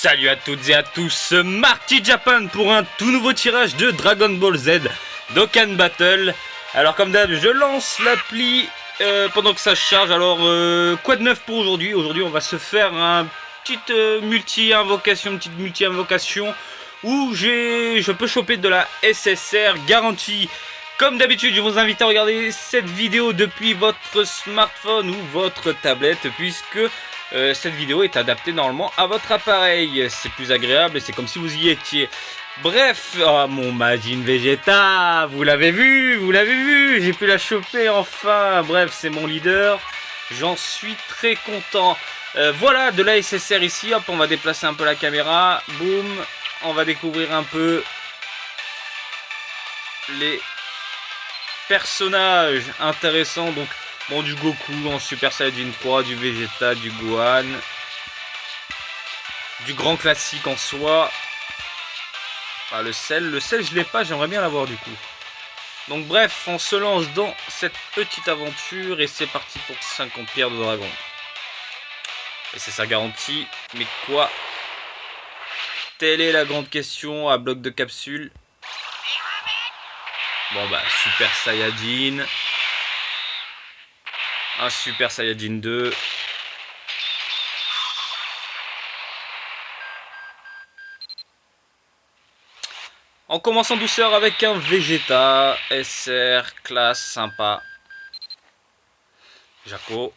Salut à toutes et à tous, Marty Japan pour un tout nouveau tirage de Dragon Ball Z Dokkan Battle. Alors comme d'hab, je lance l'appli pendant que ça charge. Alors quoi de neuf pour aujourd'hui? Aujourd'hui on va se faire un petite multi-invocation, où je peux choper de la SSR garantie. Comme d'habitude, je vous invite à regarder cette vidéo depuis votre smartphone ou votre tablette, puisque cette vidéo est adaptée normalement à votre appareil. C'est plus agréable et c'est comme si vous y étiez. Bref, oh, mon Majin Vegeta, vous l'avez vu, j'ai pu la choper enfin. Bref, c'est mon leader, j'en suis très content. Voilà, de la SSR ici, hop, on va déplacer un peu la caméra, boum, on va découvrir un peu les personnages intéressants. Donc bon, du Goku en Super Saiyajin 3, du Vegeta, du Gohan, du grand classique en soi. Ah, le sel je l'ai pas, j'aimerais bien l'avoir du coup. Donc bref, on se lance dans cette petite aventure et c'est parti pour 50 pierres de dragon. Et c'est sa garantie, mais quoi? Telle est la grande question à bloc de capsule. Bon bah, Super Saiyajin. Un Super Saiyajin 2. On commence en douceur avec un Vegeta SR, classe, sympa. Jaco.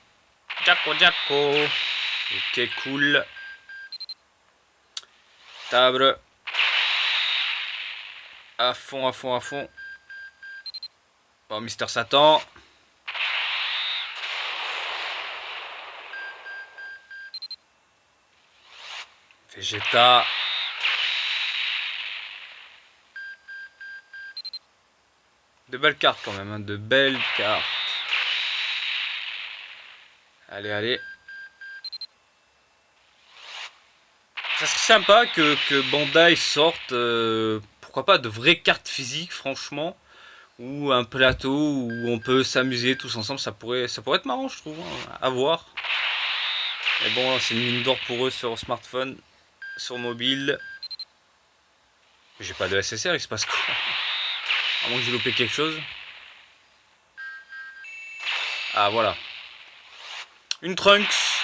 Ok, cool. Table. À fond. Bon, Mister Satan. Vegeta. De belles cartes quand même, hein, de belles cartes. Allez. Ça serait sympa que Bandai sorte, pourquoi pas, de vraies cartes physiques, franchement. Ou un plateau où on peut s'amuser tous ensemble, ça pourrait être marrant, je trouve, hein, à voir. Mais bon, c'est une mine d'or pour eux sur smartphone, sur mobile. J'ai pas de SSR, il se passe quoi? À moins que j'ai loupé quelque chose. Ah, voilà. Une Trunks.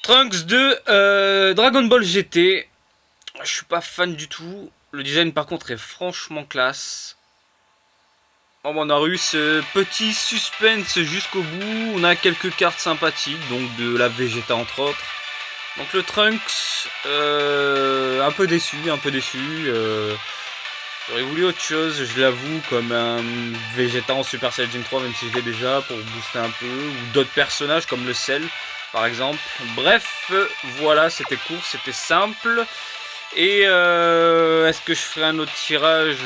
Trunks de Dragon Ball GT. Je suis pas fan du tout. Le design par contre est franchement classe. On a eu ce petit suspense jusqu'au bout. On a quelques cartes sympathiques, donc de la Vegeta entre autres. Donc le Trunks, un peu déçu. J'aurais voulu autre chose, je l'avoue, comme un Vegeta en Super Saiyajin 3, même si je l'ai déjà, pour booster un peu. Ou d'autres personnages comme le Cell, par exemple. Bref, voilà, c'était court, c'était simple. Et est-ce que je ferai un autre tirage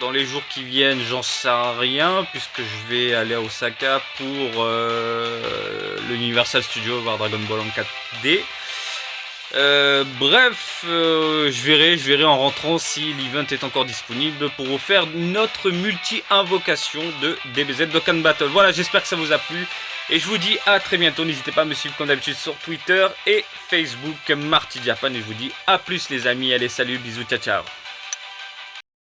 dans les jours qui viennent? J'en sais rien, puisque je vais aller à Osaka pour l'Universal Studio voir Dragon Ball en 4D. Bref, je verrai en rentrant si l'event est encore disponible pour vous faire notre multi-invocation de DBZ Dokkan Battle. Voilà, j'espère que ça vous a plu et je vous dis à très bientôt. N'hésitez pas à me suivre comme d'habitude sur Twitter et Facebook, Marty Japan, et je vous dis à plus les amis. Allez, salut, bisous, ciao.